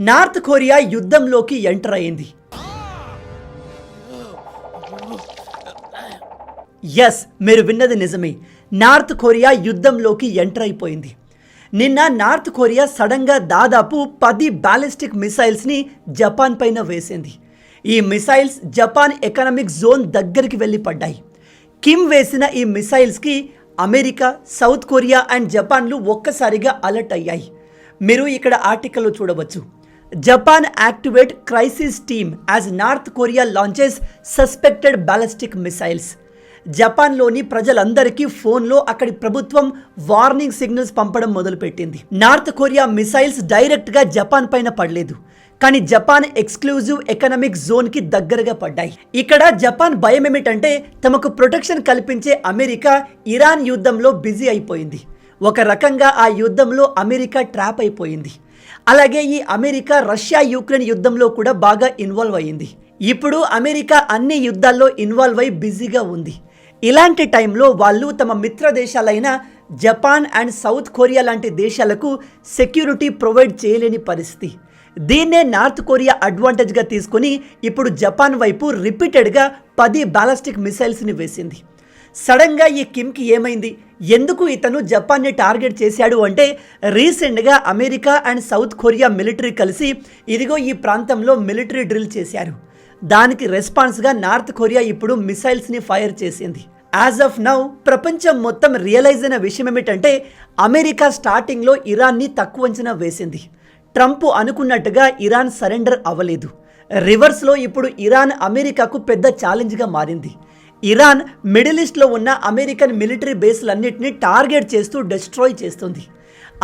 North Korea యుద్ధంలోకి enter అయింది. Yes, మీరు విన్నది నిజమే. నార్త్ కొరియా యుద్ధంలోకి ఎంటర్ అయిపోయింది. నిన్న నార్త్ కొరియా సడన్గా దాదాపు 10 బ్యాలిస్టిక్ మిసైల్స్ని జపాన్ పైన వేసింది. ఈ మిసైల్స్ జపాన్ ఎకనామిక్ జోన్ దగ్గరికి వెళ్ళి పడ్డాయి. కిమ్ వేసిన ఈ మిసైల్స్కి అమెరికా, సౌత్ కొరియా అండ్ జపాన్లు ఒక్కసారిగా అలర్ట్ అయ్యాయి. మీరు ఇక్కడ ఆర్టికల్లో చూడవచ్చు. Japan activate crisis team as north Korea launches suspected ballistic missiles. జపాన్లోని ప్రజలందరికీ ఫోన్లో అక్కడి ప్రభుత్వం వార్నింగ్ సిగ్నల్స్ పంపడం మొదలుపెట్టింది. నార్త్ కొరియా మిసైల్స్ డైరెక్ట్గా జపాన్ పైన పడలేదు, కానీ జపాన్ ఎక్స్క్లూజివ్ ఎకనామిక్ జోన్కి దగ్గరగా పడ్డాయి. ఇక్కడ జపాన్ భయం ఏమిటంటే తమకు ప్రొటెక్షన్ కల్పించే అమెరికా ఇరాన్ యుద్ధంలో బిజీ అయిపోయింది. ఒక రకంగా ఆ యుద్ధంలో అమెరికా ట్రాప్ అయిపోయింది. అలాగే ఈ అమెరికా రష్యా యుక్రెయిన్ యుద్ధంలో కూడా బాగా ఇన్వాల్వ్ అయ్యింది. ఇప్పుడు అమెరికా అన్ని యుద్ధాల్లో ఇన్వాల్వ్ అయి బిజీగా ఉంది. ఇలాంటి టైంలో వాళ్ళు తమ మిత్ర దేశాలైన జపాన్ అండ్ సౌత్ కొరియా లాంటి దేశాలకు సెక్యూరిటీ ప్రొవైడ్ చేయలేని పరిస్థితి. దీన్నే నార్త్ కొరియా అడ్వాంటేజ్గా తీసుకొని ఇప్పుడు జపాన్ వైపు రిపీటెడ్గా 10 బ్యాలిస్టిక్ మిసైల్స్ని వేసింది. సడన్గా ఈ కిమ్కి ఏమైంది? ఎందుకు ఇతను జపాన్ని టార్గెట్ చేశాడు అంటే, రీసెంట్గా America and south Korea military కలిసి ఇదిగో ఈ ప్రాంతంలో మిలిటరీ డ్రిల్ చేశారు. దానికి రెస్పాన్స్గా నార్త్ కొరియా ఇప్పుడు మిసైల్స్ని ఫైర్ చేసింది. యాజ్ ఆఫ్ నౌ ప్రపంచం మొత్తం రియలైజ్ అయిన విషయం ఏమిటంటే, అమెరికా స్టార్టింగ్లో ఇరాన్ని తక్కువ అంచనా వేసింది. ట్రంప్ అనుకున్నట్టుగా ఇరాన్ సరెండర్ అవ్వలేదు. రివర్స్లో ఇప్పుడు ఇరాన్ అమెరికాకు పెద్ద ఛాలెంజ్గా మారింది. ఇరాన్ మిడిల్ ఈస్ట్లో ఉన్న అమెరికన్ మిలిటరీ బేస్లన్నింటినీ టార్గెట్ చేస్తూ డిస్ట్రాయ్ చేస్తుంది.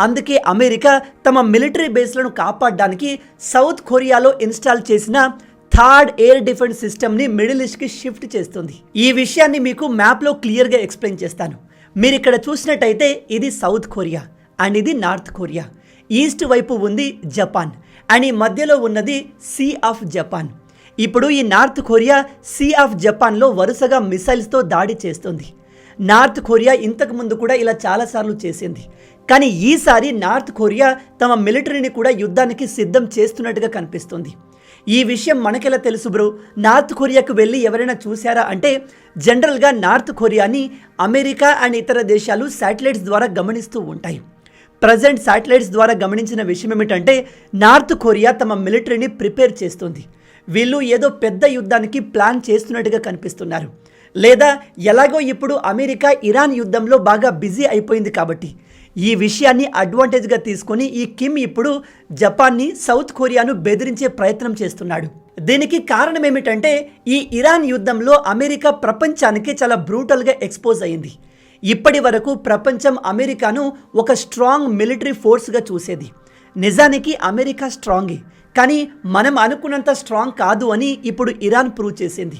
అందుకే అమెరికా తమ మిలిటరీ బేస్లను కాపాడడానికి సౌత్ కొరియాలో ఇన్స్టాల్ చేసిన థర్డ్ ఎయిర్ డిఫెన్స్ సిస్టమ్ని మిడిల్ ఈస్ట్కి షిఫ్ట్ చేస్తుంది. ఈ విషయాన్ని మీకు మ్యాప్లో క్లియర్గా ఎక్స్ప్లెయిన్ చేస్తాను. మీరు ఇక్కడ చూసినట్టయితే ఇది సౌత్ కొరియా అండ్ ఇది నార్త్ కొరియా. ఈస్ట్ వైపు ఉంది జపాన్ అండ్ ఈ మధ్యలో ఉన్నది సీ ఆఫ్ జపాన్. ఇప్పుడు ఈ నార్త్ కొరియా సీ ఆఫ్ జపాన్లో వరుసగా మిసైల్స్తో దాడి చేస్తుంది. నార్త్ కొరియా ఇంతకు ముందు కూడా ఇలా చాలాసార్లు చేసింది. కానీ ఈసారి నార్త్ కొరియా తమ మిలిటరీని కూడా యుద్ధానికి సిద్ధం చేస్తున్నట్టుగా కనిపిస్తుంది. ఈ విషయం మనకెలా తెలుసు బ్రో? నార్త్ కొరియాకు వెళ్ళి ఎవరైనా చూసారా అంటే, జనరల్గా నార్త్ కొరియాని అమెరికా అండ్ ఇతర దేశాలు శాటిలైట్స్ ద్వారా గమనిస్తూ ఉంటాయి. ప్రజెంట్ శాటిలైట్స్ ద్వారా గమనించిన విషయం ఏమిటంటే, నార్త్ కొరియా తమ మిలిటరీని ప్రిపేర్ చేస్తుంది. వీళ్ళు ఏదో పెద్ద యుద్ధానికి ప్లాన్ చేస్తున్నట్టుగా కనిపిస్తున్నారు. లేదా ఎలాగో ఇప్పుడు అమెరికా ఇరాన్ యుద్ధంలో బాగా బిజీ అయిపోయింది కాబట్టి ఈ విషయాన్ని అడ్వాంటేజ్గా తీసుకొని ఈ కిమ్ ఇప్పుడు జపాన్ని, సౌత్ కొరియాను బెదిరించే ప్రయత్నం చేస్తున్నాడు. దీనికి కారణం ఏమిటంటే, ఈ ఇరాన్ యుద్ధంలో అమెరికా ప్రపంచానికి చాలా బ్రూటల్గా ఎక్స్పోజ్ అయింది. ఇప్పటి వరకు ప్రపంచం అమెరికాను ఒక స్ట్రాంగ్ మిలిటరీ ఫోర్స్గా చూసేది. నిజానికి అమెరికా స్ట్రాంగే, కానీ మనం అనుకున్నంత స్ట్రాంగ్ కాదు అని ఇప్పుడు ఇరాన్ ప్రూవ్ చేసింది.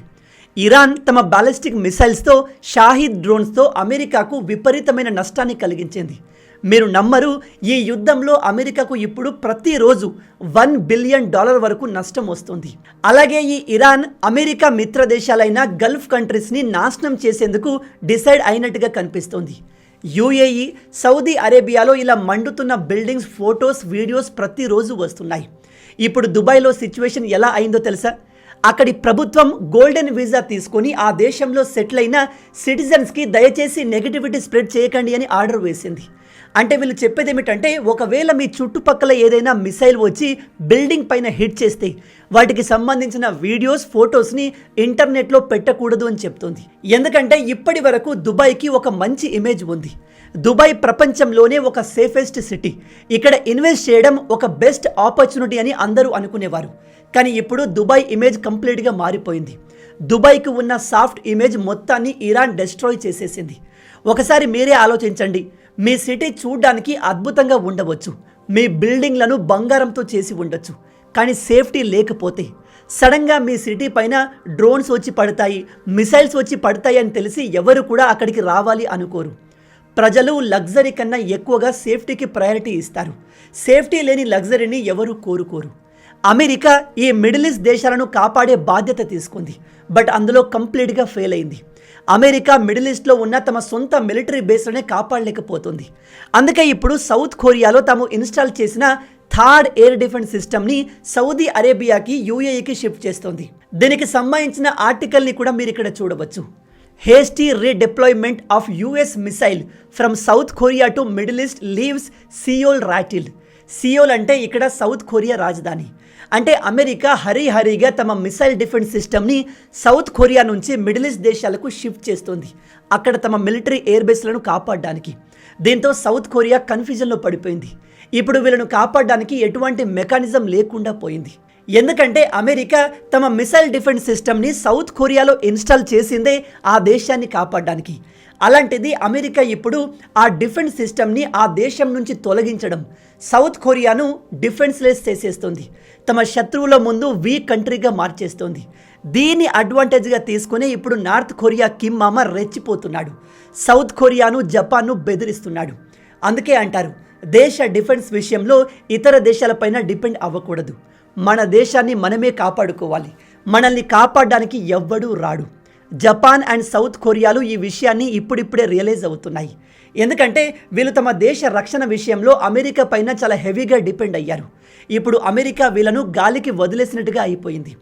ఇరాన్ తమ బ్యాలిస్టిక్ మిసైల్స్తో, షాహిద్ డ్రోన్స్తో అమెరికాకు విపరీతమైన నష్టాన్ని కలిగించింది. మీరు నమ్మరు, ఈ యుద్ధంలో అమెరికాకు ఇప్పుడు ప్రతిరోజు $1 బిలియన్ వరకు నష్టం వస్తుంది. అలాగే ఈ ఇరాన్ అమెరికా మిత్ర దేశాలైన గల్ఫ్ కంట్రీస్ని నాశనం చేసేందుకు డిసైడ్ అయినట్టుగా కనిపిస్తుంది. యుఏఈ, సౌదీ అరేబియాలో ఇలా మండుతున్న బిల్డింగ్స్ ఫొటోస్, వీడియోస్ ప్రతిరోజు వస్తున్నాయి. ఇప్పుడు దుబాయ్లో సిచ్యువేషన్ ఎలా అయిందో తెలుసా? అక్కడి ప్రభుత్వం గోల్డెన్ వీసా తీసుకొని ఆ దేశంలో సెటిల్ అయిన సిటిజన్స్కి దయచేసి నెగిటివిటీ స్ప్రెడ్ చేయకండి అని ఆర్డర్ వేసింది. అంటే వీళ్ళు చెప్పేది ఏమిటంటే, ఒకవేళ మీ చుట్టుపక్కల ఏదైనా మిసైల్ వచ్చి బిల్డింగ్ పైన హిట్ చేస్తే వాటికి సంబంధించిన వీడియోస్, ఫొటోస్ని ఇంటర్నెట్లో పెట్టకూడదు అని చెప్తుంది. ఎందుకంటే ఇప్పటి వరకు దుబాయ్కి ఒక మంచి ఇమేజ్ ఉంది. దుబాయ్ ప్రపంచంలోనే ఒక సేఫెస్ట్ సిటీ. ఇక్కడ ఇన్వెస్ట్ చేయడం ఒక బెస్ట్ ఆపర్చునిటీ అని అందరూ అనుకునేవారు. కానీ ఇప్పుడు దుబాయ్ ఇమేజ్ కంప్లీట్గా మారిపోయింది. దుబాయ్కి ఉన్న సాఫ్ట్ ఇమేజ్ మొత్తాన్ని ఇరాన్ డిస్ట్రాయ్ చేసేసింది. ఒకసారి మీరే ఆలోచించండి. మీ సిటీ చూడడానికి అద్భుతంగా ఉండవచ్చు, మీ బిల్డింగ్లను బంగారంతో చేసి ఉండొచ్చు, కానీ సేఫ్టీ లేకపోతే సడన్గా మీ సిటీ పైన డ్రోన్స్ వచ్చి పడతాయి, మిసైల్స్ వచ్చి పడతాయి అని తెలిసి ఎవరు కూడా అక్కడికి రావాలి అనుకోరు. ప్రజలు లగ్జరీ కన్నా ఎక్కువగా సేఫ్టీకి ప్రయారిటీ ఇస్తారు. సేఫ్టీ లేని లగ్జరీని ఎవరు కోరుకోరు. అమెరికా ఈ మిడిల్ ఈస్ట్ దేశాలను కాపాడే బాధ్యత తీసుకుంది, బట్ అందులో కంప్లీట్గా ఫెయిల్ అయింది. అమెరికా మిడిల్ ఈస్ట్లో ఉన్న తమ సొంత మిలిటరీ బేస్లనే కాపాడలేకపోతుంది. అందుకే ఇప్పుడు సౌత్ కొరియాలో తాము ఇన్స్టాల్ చేసిన థర్డ్ ఎయిర్ డిఫెన్స్ సిస్టమ్ని సౌదీ అరేబియాకి యూఏఈకి షిఫ్ట్ చేస్తోంది. దీనికి సంబంధించిన ఆర్టికల్ని కూడా మీరు ఇక్కడ చూడవచ్చు. Hasty redeployment of US missile from south Korea to middle east leaves Seoul rattled. Seoul అంటే ఇక్కడ సౌత్ కొరియా రాజధాని. అంటే అమెరికా హరీగా తమ మిసైల్ డిఫెన్స్ సిస్టమ్ని సౌత్ కొరియా నుంచి మిడిల్ ఈస్ట్ దేశాలకు షిఫ్ట్ చేస్తుంది, అక్కడ తమ మిలిటరీ ఎయిర్ బేస్లను కాపాడడానికి. దీంతో సౌత్ కొరియా కన్ఫ్యూజన్లో పడిపోయింది. ఇప్పుడు వీళ్ళను కాపాడడానికి ఎటువంటి మెకానిజం లేకుండా పోయింది. ఎందుకంటే అమెరికా తమ మిసైల్ డిఫెన్స్ సిస్టమ్ని సౌత్ కొరియాలో ఇన్స్టాల్ చేసిందే ఆ దేశాన్ని కాపాడడానికి. అలాంటిది అమెరికా ఇప్పుడు ఆ డిఫెన్స్ సిస్టమ్ని ఆ దేశం నుంచి తొలగించడం, సౌత్ కొరియాను డిఫెన్స్లెస్ చేసేస్తుంది, తమ శత్రువుల ముందు వీక్ కంట్రీగా మార్చేస్తుంది. దీన్ని అడ్వాంటేజ్గా తీసుకుని ఇప్పుడు నార్త్ కొరియా కిమ్ మామ రెచ్చిపోతున్నాడు, సౌత్ కొరియాను జపాన్ను బెదిరిస్తున్నాడు. అందుకే అంటారు, దేశ డిఫెన్స్ విషయంలో ఇతర దేశాలపైన డిపెండ్ అవ్వకూడదు, మన దేశాన్ని మనమే కాపాడుకోవాలి, మనల్ని కాపాడడానికి ఎవ్వడూ రాడు. జపాన్ అండ్ సౌత్ కొరియాలు ఈ విషయాన్ని ఇప్పుడిప్పుడే రియలైజ్ అవుతున్నాయి. ఎందుకంటే వీళ్ళు తమ దేశ రక్షణ విషయంలో అమెరికా పైన చాలా హెవీగా డిపెండ్ అయ్యారు. ఇప్పుడు అమెరికా వీళ్ళను గాలికి వదిలేసినట్టుగా అయిపోయింది.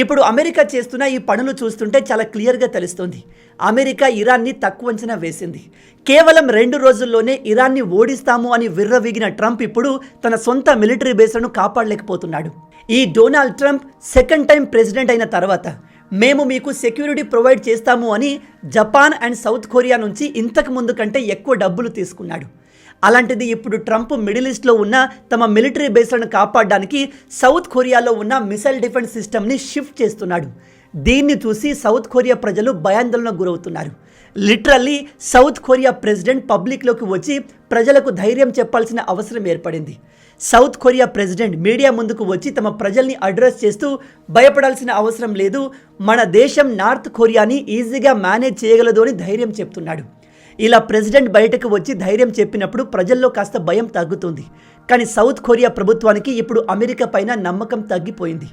ఇప్పుడు అమెరికా చేస్తున్న ఈ పనులు చూస్తుంటే చాలా క్లియర్గా తెలుస్తుంది, అమెరికా ఇరాన్ని తక్కువ అంచనా వేసింది. కేవలం 2 రోజుల్లోనే ఇరాన్ని ఓడిస్తాము అని విర్రవీగిన ట్రంప్ ఇప్పుడు తన సొంత మిలిటరీ బేస్లను కాపాడలేకపోతున్నాడు. ఈ Donald Trump second time president అయిన తర్వాత మేము మీకు సెక్యూరిటీ ప్రొవైడ్ చేస్తాము అని జపాన్ అండ్ సౌత్ కొరియా నుంచి ఇంతకు ముందు కంటే ఎక్కువ డబ్బులు తీసుకున్నాడు. అలాంటిది ఇప్పుడు ట్రంప్ మిడిల్ ఈస్ట్లో ఉన్న తమ మిలిటరీ బేస్లను కాపాడడానికి సౌత్ కొరియాలో ఉన్న మిసైల్ డిఫెన్స్ సిస్టమ్ని షిఫ్ట్ చేస్తున్నాడు. దీన్ని చూసి సౌత్ కొరియా ప్రజలు భయాందోళనకు గురవుతున్నారు. లిటరల్లీ సౌత్ కొరియా ప్రెసిడెంట్ పబ్లిక్లోకి వచ్చి ప్రజలకు ధైర్యం చెప్పాల్సిన అవసరం ఏర్పడింది. సౌత్ కొరియా ప్రెసిడెంట్ మీడియా ముందుకు వచ్చి తమ ప్రజల్ని అడ్రస్ చేస్తూ భయపడాల్సిన అవసరం లేదు, మన దేశం నార్త్ కొరియాని ఈజీగా మేనేజ్ చేయగలదు అని ధైర్యం చెప్తున్నాడు. ఇలా ప్రెసిడెంట్ బయటకు వచ్చి ధైర్యం చెప్పినప్పుడు ప్రజల్లో కాస్త భయం తగ్గుతుంది. కానీ సౌత్ కొరియా ప్రభుత్వానికి ఇప్పుడు అమెరికా పైన నమ్మకం తగ్గిపోయింది.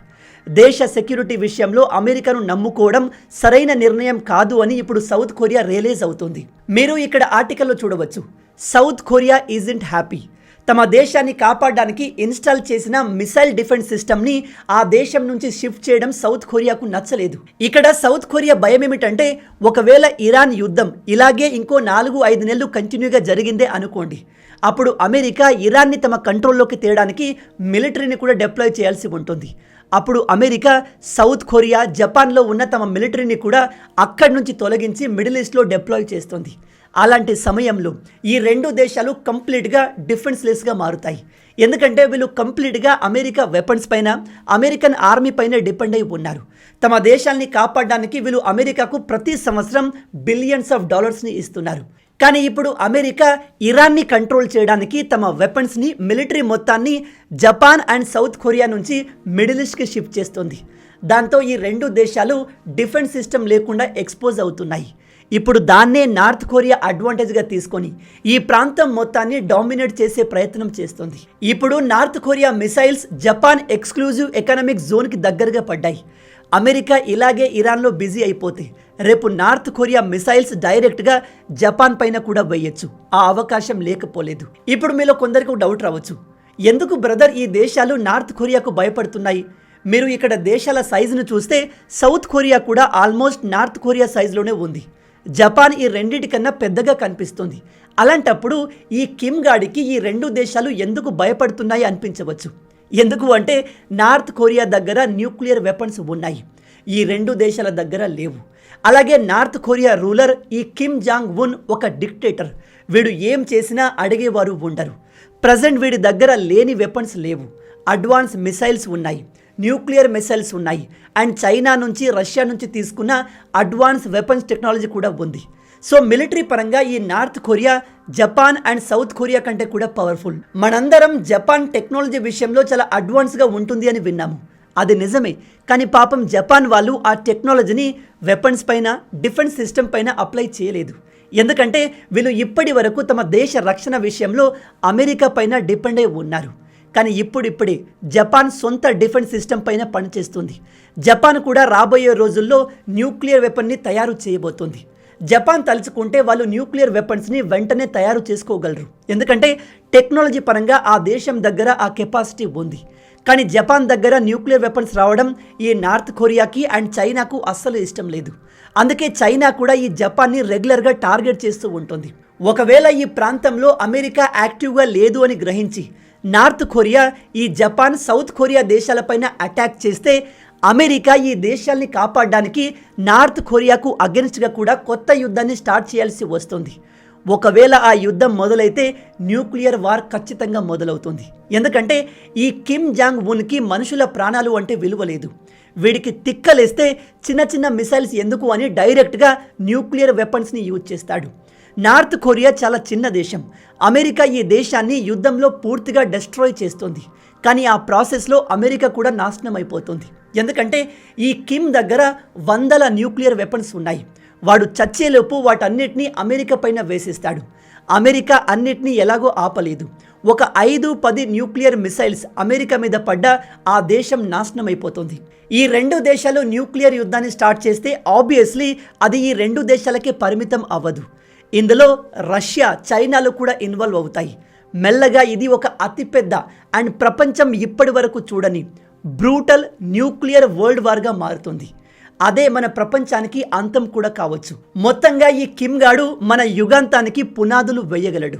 దేశ సెక్యూరిటీ విషయంలో అమెరికాను నమ్ముకోవడం సరైన నిర్ణయం కాదు అని ఇప్పుడు సౌత్ కొరియా రియలైజ్ అవుతుంది. మీరు ఇక్కడ ఆర్టికల్లో చూడవచ్చు, సౌత్ కొరియా ఈజంట్ హ్యాపీ. తమ దేశాన్ని కాపాడడానికి ఇన్స్టాల్ చేసిన మిసైల్ డిఫెన్స్ సిస్టమ్ని ఆ దేశం నుంచి షిఫ్ట్ చేయడం సౌత్ కొరియాకు నచ్చలేదు. ఇక్కడ సౌత్ కొరియా భయం ఏమిటంటే, ఒకవేళ ఇరాన్ యుద్ధం ఇలాగే ఇంకో 4-5 నెలలు కంటిన్యూగా జరిగిందే అనుకోండి, అప్పుడు అమెరికా ఇరాన్ని తమ కంట్రోల్లోకి తేయడానికి మిలిటరీని కూడా డిప్లాయ్ చేయాల్సి ఉంటుంది. అప్పుడు అమెరికా సౌత్ కొరియా జపాన్లో ఉన్న తమ మిలిటరీని కూడా అక్కడి నుంచి తొలగించి మిడిల్ ఈస్ట్లో డిప్లాయ్ చేస్తుంది. అలాంటి సమయంలో ఈ 2 దేశాలు కంప్లీట్గా డిఫెన్స్లెస్గా మారుతాయి. ఎందుకంటే వీళ్ళు కంప్లీట్గా అమెరికా వెపన్స్ పైన, అమెరికన్ ఆర్మీ పైన డిపెండ్ అయి ఉన్నారు. తమ దేశాన్ని కాపాడడానికి వీళ్ళు అమెరికాకు ప్రతి సంవత్సరం బిలియన్స్ ఆఫ్ డాలర్స్ని ఇస్తున్నారు. కానీ ఇప్పుడు అమెరికా ఇరాన్ని కంట్రోల్ చేయడానికి తమ వెపన్స్ని, మిలిటరీ మొత్తాన్ని జపాన్ అండ్ సౌత్ కొరియా నుంచి మిడిల్ ఈస్ట్కి షిఫ్ట్ చేస్తుంది. దాంతో ఈ 2 దేశాలు డిఫెన్స్ సిస్టమ్ లేకుండా ఎక్స్పోజ్ అవుతున్నాయి. ఇప్పుడు దాన్నే నార్త్ కొరియా అడ్వాంటేజ్గా తీసుకొని ఈ ప్రాంతం మొత్తాన్ని డామినేట్ చేసే ప్రయత్నం చేస్తుంది. ఇప్పుడు north Korea missiles Japan exclusive economic జోన్కి దగ్గరగా పడ్డాయి. అమెరికా ఇలాగే ఇరాన్లో బిజీ అయిపోతే రేపు నార్త్ కొరియా మిసైల్స్ డైరెక్ట్గా జపాన్ పైన కూడా వేయచ్చు. ఆ అవకాశం లేకపోలేదు. ఇప్పుడు మీలో కొందరికి డౌట్ రావచ్చు, ఎందుకు బ్రదర్ ఈ దేశాలు నార్త్ కొరియాకు భయపడుతున్నాయి? మీరు ఇక్కడ దేశాల సైజును చూస్తే సౌత్ కొరియా కూడా ఆల్మోస్ట్ నార్త్ కొరియా సైజులోనే ఉంది. జపాన్ ఈ రెండింటికన్నా పెద్దగా కనిపిస్తుంది. అలాంటప్పుడు ఈ కిమ్ గాడికి ఈ 2 దేశాలు ఎందుకు భయపడుతున్నాయి అనిపించవచ్చు. ఎందుకు అంటే నార్త్ కొరియా దగ్గర న్యూక్లియర్ వెపన్స్ ఉన్నాయి, ఈ 2 దేశాల దగ్గర లేవు. అలాగే నార్త్ కొరియా రూలర్ ఈ కిమ్ జాంగ్ ఉన్ ఒక డిక్టేటర్. వీడు ఏం చేసినా అడిగేవారు ఉండరు. ప్రజెంట్ వీడి దగ్గర లేని వెపన్స్ లేవు. అడ్వాన్స్ మిసైల్స్ ఉన్నాయి, న్యూక్లియర్ మిసైల్స్ ఉన్నాయి, అండ్ చైనా నుంచి, రష్యా నుంచి తీసుకున్న అడ్వాన్స్ వెపన్స్ టెక్నాలజీ కూడా ఉంది. సో మిలిటరీ పరంగా ఈ north Korea Japan and south Korea కంటే కూడా పవర్ఫుల్. మనందరం జపాన్ టెక్నాలజీ విషయంలో చాలా అడ్వాన్స్గా ఉంటుంది అని విన్నాము, అది నిజమే. కానీ పాపం జపాన్ వాళ్ళు ఆ టెక్నాలజీని వెపన్స్ పైన, డిఫెన్స్ సిస్టమ్ పైన అప్లై చేయలేదు. ఎందుకంటే వీళ్ళు ఇప్పటి వరకు తమ దేశ రక్షణ విషయంలో అమెరికా పైన డిపెండ్ అయి ఉన్నారు. కానీ ఇప్పుడిప్పుడే జపాన్ సొంత డిఫెన్స్ సిస్టమ్ పైన పనిచేస్తుంది. జపాన్ కూడా రాబోయే రోజుల్లో న్యూక్లియర్ వెపన్ని తయారు చేయబోతుంది. జపాన్ తలుచుకుంటే వాళ్ళు న్యూక్లియర్ వెపన్స్ని వెంటనే తయారు చేసుకోగలరు. ఎందుకంటే టెక్నాలజీ పరంగా ఆ దేశం దగ్గర ఆ కెపాసిటీ ఉంది. కానీ జపాన్ దగ్గర న్యూక్లియర్ వెపన్స్ రావడం ఈ నార్త్ కొరియాకి అండ్ చైనాకు అస్సలు ఇష్టం లేదు. అందుకే చైనా కూడా ఈ జపాన్ని రెగ్యులర్గా టార్గెట్ చేస్తూ ఉంటుంది. ఒకవేళ ఈ ప్రాంతంలో అమెరికా యాక్టివ్గా లేదు అని గ్రహించి నార్త్ కొరియా ఈ జపాన్, సౌత్ కొరియా దేశాలపైన అటాక్ చేస్తే అమెరికా ఈ దేశాల్ని కాపాడడానికి నార్త్ కొరియాకు అగెన్స్ట్గా కూడా కొత్త యుద్ధాన్ని స్టార్ట్ చేయాల్సి వస్తుంది. ఒకవేళ ఆ యుద్ధం మొదలైతే న్యూక్లియర్ వార్ ఖచ్చితంగా మొదలవుతుంది. ఎందుకంటే ఈ కిమ్ జాంగ్ ఉన్కి మనుషుల ప్రాణాలు అంటే విలువ లేదు. వీడికి తిక్కలేస్తే చిన్న చిన్న మిసైల్స్ ఎందుకు అని డైరెక్ట్గా న్యూక్లియర్ వెపన్స్ని యూజ్ చేస్తాడు. నార్త్ కొరియా చాలా చిన్న దేశం. అమెరికా ఈ దేశాన్ని యుద్ధంలో పూర్తిగా డెస్ట్రాయ్ చేస్తుంది. కానీ ఆ ప్రాసెస్లో అమెరికా కూడా నాశనం అయిపోతుంది. ఎందుకంటే ఈ కిమ్ దగ్గర వందల న్యూక్లియర్ వెపన్స్ ఉన్నాయి. వాడు చచ్చేలోపు వాటన్నిటినీ అమెరికా పైన వేసేస్తాడు. అమెరికా అన్నిటినీ ఎలాగో ఆపలేదు. ఒక 5-10 న్యూక్లియర్ మిసైల్స్ అమెరికా మీద పడ్డా ఆ దేశం నాశనం అయిపోతుంది. ఈ రెండు దేశాలు న్యూక్లియర్ యుద్ధాన్ని స్టార్ట్ చేస్తే ఆబ్వియస్లీ అది ఈ రెండు దేశాలకే పరిమితం అవ్వదు. ఇందులో రష్యా, చైనాలు కూడా ఇన్వాల్వ్ అవుతాయి. మెల్లగా ఇది ఒక అతిపెద్ద అండ్ ప్రపంచం ఇప్పటి వరకు చూడని బ్రూటల్ న్యూక్లియర్ వరల్డ్ వార్గా మారుతుంది. అదే మన ప్రపంచానికి అంతం కూడా కావచ్చు. మొత్తంగా ఈ కిమ్ గాడు మన యుగాంతానికి పునాదులు వేయగలడు.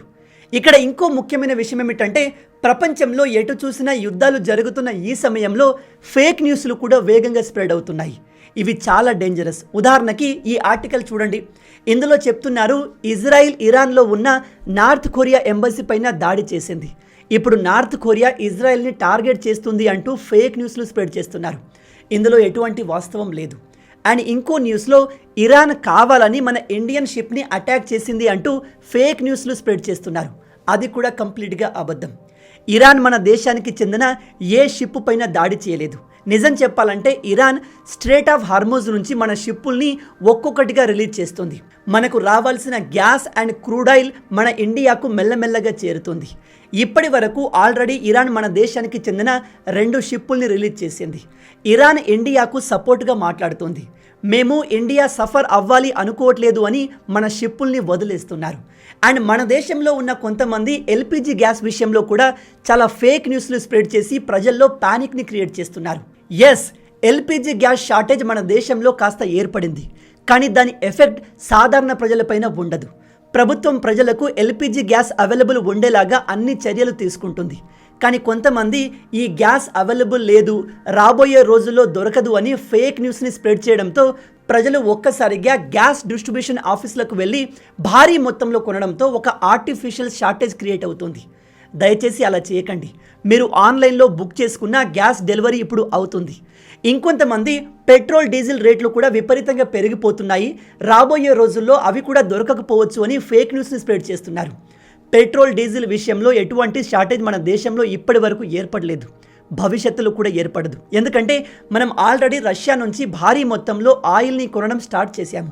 ఇక్కడ ఇంకో ముఖ్యమైన విషయం ఏమిటంటే ప్రపంచంలో ఎటు చూసినా యుద్ధాలు జరుగుతున్న ఈ సమయంలో ఫేక్ న్యూస్లు కూడా వేగంగా స్ప్రెడ్ అవుతున్నాయి. ఇవి చాలా డేంజరస్. ఉదాహరణకి ఈ ఆర్టికల్ చూడండి. ఇందులో చెప్తున్నారు ఇజ్రాయిల్ ఇరాన్లో ఉన్న నార్త్ కొరియా ఎంబసీ పైన దాడి చేసింది. ఇప్పుడు నార్త్ కొరియా ఇజ్రాయెల్ని టార్గెట్ చేస్తుంది అంటూ ఫేక్ న్యూస్లు స్ప్రెడ్ చేస్తున్నారు. ఇందులో ఎటువంటి వాస్తవం లేదు. అండ్ ఇంకో న్యూస్లో ఇరాన్ కావాలని మన ఇండియన్ షిప్ని అటాక్ చేసింది అంటూ ఫేక్ న్యూస్లు స్ప్రెడ్ చేస్తున్నారు. అది కూడా కంప్లీట్గా అబద్ధం. ఇరాన్ మన దేశానికి చెందిన ఏ షిప్ పైన దాడి చేయలేదు. నిజం చెప్పాలంటే ఇరాన్ స్ట్రేట్ ఆఫ్ హార్మోజ్ నుంచి మన షిప్పుల్ని ఒక్కొక్కటిగా రిలీజ్ చేస్తుంది. మనకు రావాల్సిన గ్యాస్ అండ్ క్రూడ్ ఆయిల్ మన ఇండియాకు మెల్లమెల్లగా చేరుతుంది. ఇప్పటి వరకు ఆల్రెడీ ఇరాన్ మన దేశానికి చెందిన 2 షిప్పుల్ని రిలీజ్ చేసింది. ఇరాన్ ఇండియాకు సపోర్ట్గా మాట్లాడుతుంది. మేము ఇండియా సఫర్ అవ్వాలి అనుకోవట్లేదు అని మన షిప్పుల్ని వదిలేస్తున్నారు. అండ్ మన దేశంలో ఉన్న కొంతమంది ఎల్పిజి గ్యాస్ విషయంలో కూడా చాలా ఫేక్ న్యూస్లు స్ప్రెడ్ చేసి ప్రజల్లో ప్యానిక్ని క్రియేట్ చేస్తున్నారు. ఎస్, ఎల్పిజి గ్యాస్ షార్టేజ్ మన దేశంలో కాస్త ఏర్పడింది. కానీ దాని ఎఫెక్ట్ సాధారణ ప్రజలపైన ఉండదు. ప్రభుత్వం ప్రజలకు ఎల్పిజి గ్యాస్ అవైలబుల్ ఉండేలాగా అన్ని చర్యలు తీసుకుంటుంది. కానీ కొంతమంది ఈ గ్యాస్ అవైలబుల్ లేదు, రాబోయే రోజుల్లో దొరకదు అని ఫేక్ న్యూస్ని స్ప్రెడ్ చేయడంతో ప్రజలు ఒక్కసారిగా గ్యాస్ డిస్ట్రిబ్యూషన్ ఆఫీసులకు వెళ్ళి భారీ మొత్తంలో కొనడంతో ఒక ఆర్టిఫిషియల్ షార్టేజ్ క్రియేట్ అవుతుంది. దయచేసి అలా చేయకండి. మీరు ఆన్లైన్లో బుక్ చేసుకున్న గ్యాస్ డెలివరీ ఇప్పుడు అవుతుంది. ఇంకొంతమంది పెట్రోల్, డీజిల్ రేట్లు కూడా విపరీతంగా పెరిగిపోతున్నాయి, రాబోయే రోజుల్లో అవి కూడా దొరకకపోవచ్చు అని ఫేక్ న్యూస్ని స్ప్రెడ్ చేస్తున్నారు. పెట్రోల్, డీజిల్ విషయంలో ఎటువంటి షార్టేజ్ మన దేశంలో ఇప్పటి వరకు ఏర్పడలేదు, భవిష్యత్తులో కూడా ఏర్పడదు. ఎందుకంటే మనం ఆల్రెడీ రష్యా నుంచి భారీ మొత్తంలో ఆయిల్ని కొనడం స్టార్ట్ చేశాము.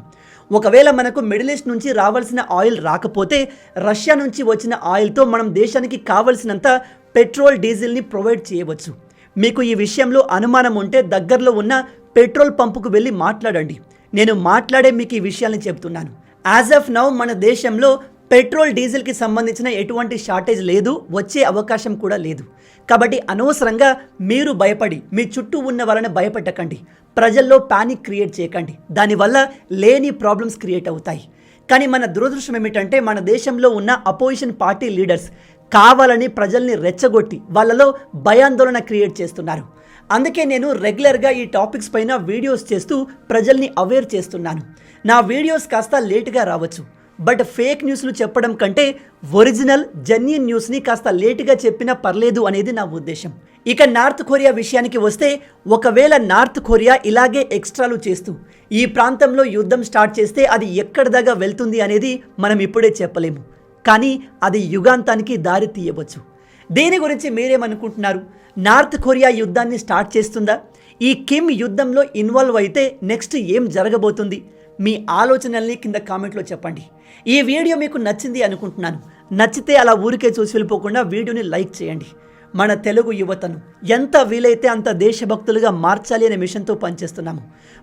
ఒకవేళ మనకు మిడిల్ ఈస్ట్ నుంచి రావాల్సిన ఆయిల్ రాకపోతే రష్యా నుంచి వచ్చిన ఆయిల్తో మనం దేశానికి కావలసినంత పెట్రోల్, డీజిల్ని ప్రొవైడ్ చేయవచ్చు. మీకు ఈ విషయంలో అనుమానం ఉంటే దగ్గరలో ఉన్న పెట్రోల్ పంపుకు వెళ్ళి మాట్లాడండి. నేను మాట్లాడే మీకు ఈ విషయాన్ని చెప్తున్నాను. యాజ్ ఆఫ్ నౌ మన దేశంలో పెట్రోల్, డీజిల్కి సంబంధించిన ఎటువంటి షార్టేజ్ లేదు, వచ్చే అవకాశం కూడా లేదు. కాబట్టి అనవసరంగా మీరు భయపడి మీ చుట్టూ ఉన్న వాళ్ళని భయపెట్టకండి, ప్రజల్లో ప్యానిక్ క్రియేట్ చేయకండి. దానివల్ల లేని ప్రాబ్లమ్స్ క్రియేట్ అవుతాయి. కానీ మన దురదృష్టం ఏమిటంటే మన దేశంలో ఉన్న అపోజిషన్ పార్టీ లీడర్స్ కావాలని ప్రజల్ని రెచ్చగొట్టి వాళ్ళలో భయాందోళన క్రియేట్ చేస్తున్నారు. అందుకే నేను రెగ్యులర్గా ఈ టాపిక్స్ పైన వీడియోస్ చేస్తూ ప్రజల్ని అవేర్ చేస్తున్నాను. నా వీడియోస్ కాస్త లేటుగా రావచ్చు, బట్ ఫేక్ న్యూస్లు చెప్పడం కంటే ఒరిజినల్ జెన్యూన్ న్యూస్ని కాస్త లేటుగా చెప్పినా పర్లేదు అనేది నా ఉద్దేశం. ఇక నార్త్ కొరియా విషయానికి వస్తే, ఒకవేళ నార్త్ కొరియా ఇలాగే ఎక్స్ట్రాలు చేస్తూ ఈ ప్రాంతంలో యుద్ధం స్టార్ట్ చేస్తే అది ఎక్కడి దాకా వెళ్తుంది అనేది మనం ఇప్పుడే చెప్పలేము. కానీ అది యుగాంతానికి దారి తీయవచ్చు. దీని గురించి మీరేమనుకుంటున్నారు? నార్త్ కొరియా యుద్ధాన్ని స్టార్ట్ చేస్తుందా? ఈ కిమ్ యుద్ధంలో ఇన్వాల్వ్ అయితే నెక్స్ట్ ఏం జరగబోతుంది? మీ ఆలోచనల్ని కింద కామెంట్లో చెప్పండి. ఈ వీడియో మీకు నచ్చింది అనుకుంటున్నాను. నచ్చితే అలా ఊరికే చూసి వెళ్ళిపోకుండా వీడియోని లైక్ చేయండి. మన తెలుగు యువతను ఎంత వీలైతే అంత దేశభక్తులుగా మార్చాలి అనే మిషన్తో పనిచేస్తున్నాము.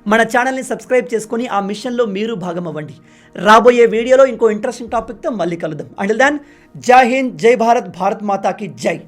మన ఛానల్ని సబ్స్క్రైబ్ చేసుకొని ఆ మిషన్లో మీరు భాగం అవ్వండి. రాబోయే వీడియోలో ఇంకో ఇంట్రెస్టింగ్ టాపిక్తో మళ్ళీ కలుద్దాం. అంటిల్ దెన్, జై హింద్, జై భారత్, భారత్ మాతాకి జై.